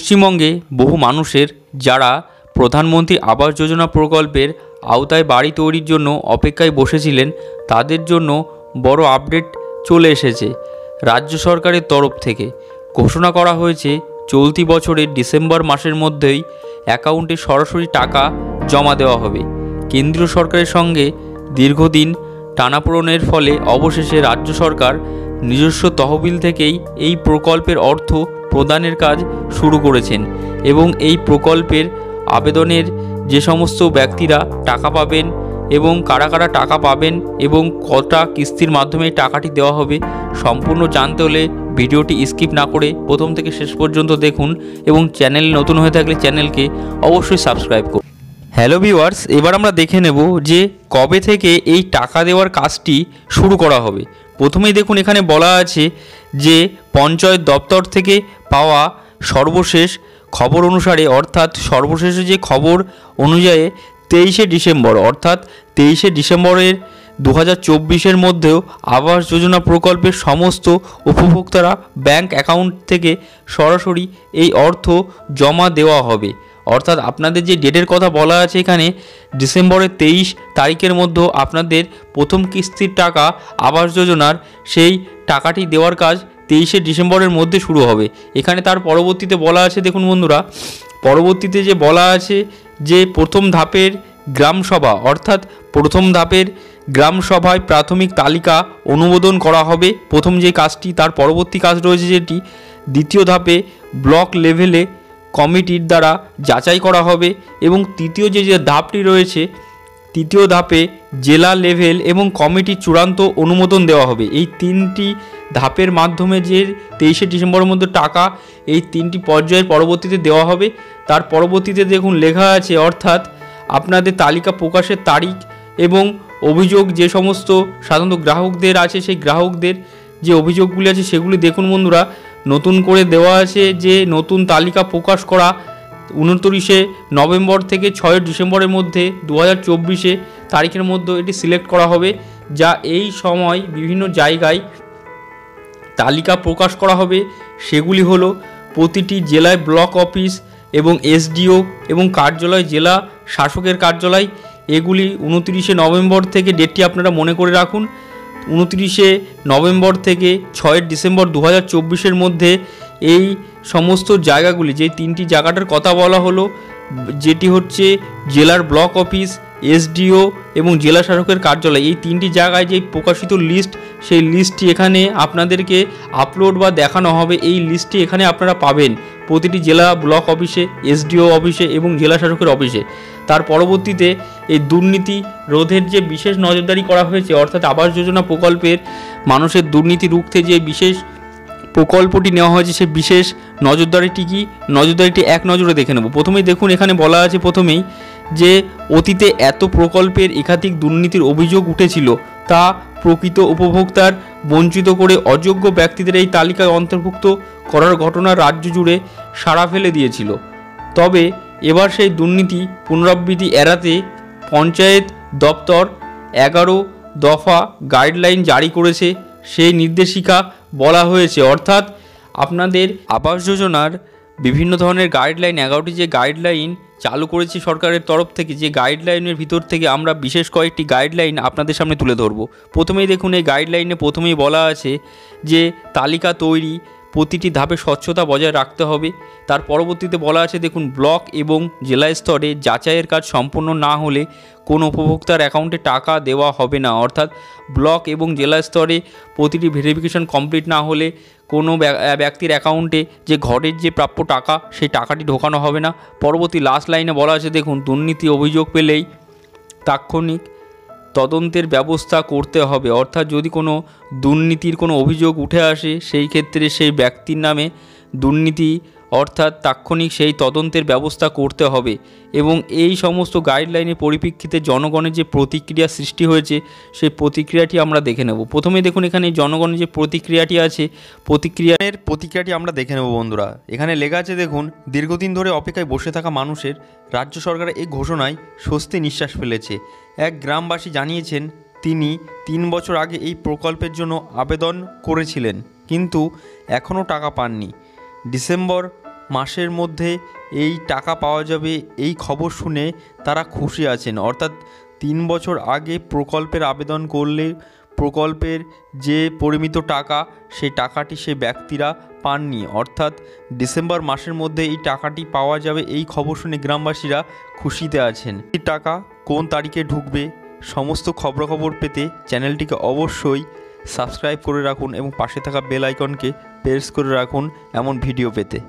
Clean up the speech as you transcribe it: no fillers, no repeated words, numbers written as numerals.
পশ্চিমবঙ্গে বহু মানুষের যারা প্রধানমন্ত্রী আবাস যোজনা প্রকল্পের আওতায় বাড়ি তৈরির জন্য অপেক্ষায় বসেছিলেন, তাদের জন্য বড় আপডেট চলে এসেছে। রাজ্য সরকারের তরফ থেকে ঘোষণা করা হয়েছে চলতি বছরের ডিসেম্বর মাসের মধ্যেই অ্যাকাউন্টে সরাসরি টাকা জমা দেওয়া হবে। কেন্দ্রীয় সরকারের সঙ্গে দীর্ঘদিন টানাপোড়েনের ফলে অবশেষে রাজ্য সরকার নিজস্ব তহবিল থেকেই এই প্রকল্পের অর্থ প্রদানের কাজ শুরু করেছেন এবং এই প্রকল্পের আবেদনের যে সমস্ত ব্যক্তিরা টাকা পাবেন এবং কারা কারা টাকা পাবেন এবং কটা কিস্তির মাধ্যমে টাকাটি দেওয়া হবে, সম্পূর্ণ জানতে হলে ভিডিওটি স্কিপ না করে প্রথম থেকে শেষ পর্যন্ত দেখুন এবং চ্যানেল নতুন হয়ে থাকলে চ্যানেলকে অবশ্যই সাবস্ক্রাইব করুন। হ্যালো ভিউয়ার্স, এবার আমরা দেখে নেব যে কবে থেকে এই টাকা দেওয়ার কাজটি শুরু করা হবে। প্রথমেই দেখুন, এখানে বলা আছে যে পঞ্চায়েত দপ্তর থেকে পাওয়া সর্বশেষ খবর অনুসারে, অর্থাৎ সর্বশেষে যে খবর অনুযায়ী 23শে ডিসেম্বর অর্থাৎ 23শে ডিসেম্বরের 2024-এর মধ্যেও আবাস যোজনা প্রকল্পের সমস্ত উপভোক্তারা ব্যাংক অ্যাকাউন্ট থেকে সরাসরি এই অর্থ জমা দেওয়া হবে। অর্থাৎ আপনাদের যে ডেটের কথা বলা আছে এখানে, ডিসেম্বরের 23 তারিখের মধ্যে আপনাদের প্রথম কিস্তির টাকা আবাস যোজনার সেই টাকাটি দেওয়ার কাজ 23শে ডিসেম্বরের মধ্যে শুরু হবে। এখানে তার পরবর্তীতে বলা আছে, দেখুন বন্ধুরা, পরবর্তীতে যে বলা আছে যে প্রথম ধাপের গ্রামসভা অর্থাৎ প্রথম ধাপের গ্রামসভায় প্রাথমিক তালিকা অনুমোদন করা হবে। প্রথম যে কাজটি, তার পরবর্তী কাজ রয়েছে যেটি দ্বিতীয় ধাপে ব্লক লেভেলে কমিটির দ্বারা যাচাই করা হবে এবং তৃতীয় যে ধাপটি রয়েছে, তৃতীয় ধাপে জেলা লেভেল এবং কমিটির চূড়ান্ত অনুমোদন দেওয়া হবে। এই তিনটি ধাপের মাধ্যমে যে 23শে ডিসেম্বরের মধ্যে টাকা এই তিনটি পর্যায়ের পরবর্তীতে দেওয়া হবে। তার পরবর্তীতে দেখুন লেখা আছে, অর্থাৎ আপনাদের তালিকা প্রকাশের তারিখ এবং অভিযোগ যে সমস্ত সাধারণত গ্রাহকদের আছে, সেই গ্রাহকদের যে অভিযোগগুলি আছে সেগুলি দেখুন বন্ধুরা, নতুন করে দেওয়া আছে যে নতুন তালিকা প্রকাশ করা 29শে নভেম্বর থেকে 6 ডিসেম্বরের মধ্যে 2024 তারিখের মধ্যে এটি সিলেক্ট করা হবে। যা এই সময় বিভিন্ন জায়গায় তালিকা প্রকাশ করা হবে। সেগুলি হলো প্রতিটি জেলায় ব্লক অফিস এবং এসডিও এবং কার্যালয়, জেলা শাসকের কার্যালয়। এগুলি 29শে নভেম্বর থেকে, ডেটটি আপনারা মনে করে রাখুন, 29শে নভেম্বর থেকে 6 ডিসেম্বর 2024-এর মধ্যে এই সমস্ত জায়গাগুলি, যে তিনটি জায়গাটার কথা বলা হলো, যেটি হচ্ছে জেলার ব্লক অফিস, এসডিও এবং জেলা শাসকের কার্যালয়, এই তিনটি জায়গায় যে প্রকাশিত লিস্ট, সেই লিস্টটি এখানে আপনাদেরকে আপলোড বা দেখানো হবে। এই লিস্টটি এখানে আপনারা পাবেন প্রতিটি জেলা ব্লক অফিসে, এসডিও অফিসে এবং জেলা শাসকের অফিসে। তার পরবর্তীতে এই দুর্নীতি রোধের যে বিশেষ নজরদারি করা হয়েছে, অর্থাৎ আবাস যোজনা প্রকল্পের মানুষের দুর্নীতি রুখতে যে বিশেষ প্রকল্পটি নেওয়া হয়েছে, সে বিশেষ নজরদারিটি কি, নজরদারিটি এক নজরে দেখে নেব। প্রথমেই দেখুন, এখানে বলা আছে প্রথমেই যে অতীতে এত প্রকল্পের একাধিক দুর্নীতির অভিযোগ উঠেছিল, তা প্রকৃত উপভোক্তার বঞ্চিত করে অযোগ্য ব্যক্তিদের এই তালিকায় অন্তর্ভুক্ত করার ঘটনা রাজ্য জুড়ে সাড়া ফেলে দিয়েছিল। তবে এবার সেই দুর্নীতি পুনরাবৃত্তি এড়াতে পঞ্চায়েত দপ্তর 11 দফা গাইডলাইন জারি করেছে। সেই নির্দেশিকা বলা হয়েছে, অর্থাৎ আপনাদের আবাস যোজনার বিভিন্ন ধরনের গাইডলাইন, 11টি যে গাইডলাইন চালু করেছি সরকারের তরফ থেকে, যে গাইডলাইনের ভিতর থেকে আমরা বিশেষ কয়েকটি গাইডলাইন আপনাদের সামনে তুলে ধরব। প্রথমেই দেখুন, এই গাইডলাইনে প্রথমেই বলা আছে যে তালিকা তৈরি প্রতিটি ধাপে স্বচ্ছতা বজায় রাখতে হবে। তার পরবর্তীতে বলা আছে, দেখুন, ব্লক এবং জেলা স্তরে যাচাইয়ের কাজ সম্পূর্ণ না হলে কোনো উপভোক্তার অ্যাকাউন্টে টাকা দেওয়া হবে না। অর্থাৎ ব্লক এবং জেলা স্তরে প্রতিটি ভেরিফিকেশন কমপ্লিট না হলে কোনো ব্যক্তির অ্যাকাউন্টে যে ঘরের যে প্রাপ্য টাকা, সেই টাকাটি ঢোকানো হবে না। পরবর্তী লাস্ট লাইনে বলা আছে, দেখুন, দুর্নীতি অভিযোগ পেলেই তাৎক্ষণিক তদন্তের ব্যবস্থা করতে হবে। অর্থাৎ যদি কোনো দুর্নীতির কোনো অভিযোগ উঠে আসে, সেই ক্ষেত্রে সেই ব্যক্তির নামে দুর্নীতি অর্থাৎ তাৎক্ষণিক সেই তদন্তের ব্যবস্থা করতে হবে। এবং এই সমস্ত গাইডলাইনের পরিপ্রেক্ষিতে জনগণের যে প্রতিক্রিয়া সৃষ্টি হয়েছে, সেই প্রতিক্রিয়াটি আমরা দেখে নেব। প্রথমেই দেখুন, এখানে জনগণের যে প্রতিক্রিয়াটি আছে, প্রতিক্রিয়াটি আমরা দেখে নেব বন্ধুরা। এখানে লেখা আছে, দেখুন, দীর্ঘদিন ধরে অপেক্ষায় বসে থাকা মানুষের রাজ্য সরকারের এই ঘোষণায় স্বস্তি নিঃশ্বাস ফেলেছে। এক গ্রামবাসী জানিয়েছেন, তিনি 3 বছর আগে এই প্রকল্পের জন্য আবেদন করেছিলেন কিন্তু এখনও টাকা পাননি। ডিসেম্বর মাসের মধ্যে এই টাকা পাওয়া যাবে এই খবর শুনে তারা খুশি আছেন। অর্থাৎ 3 বছর আগে প্রকল্পের আবেদন করলে প্রকল্পের যে পরিমিত টাকা সেই টাকাটি সেই ব্যক্তিরা পাননি। অর্থাৎ ডিসেম্বর মাসের মধ্যে এই টাকাটি পাওয়া যাবে এই খবর শুনে গ্রামবাসীরা খুশিতে আছেন। এই টাকা কোন তারিখে ঢুকবে সমস্ত খবরাখবর পেতে চ্যানেলটিকে অবশ্যই সাবস্ক্রাইব করে রাখুন এবং পাশে থাকা বেল আইকনকে প্রেস করে রাখুন এমন ভিডিও পেতে।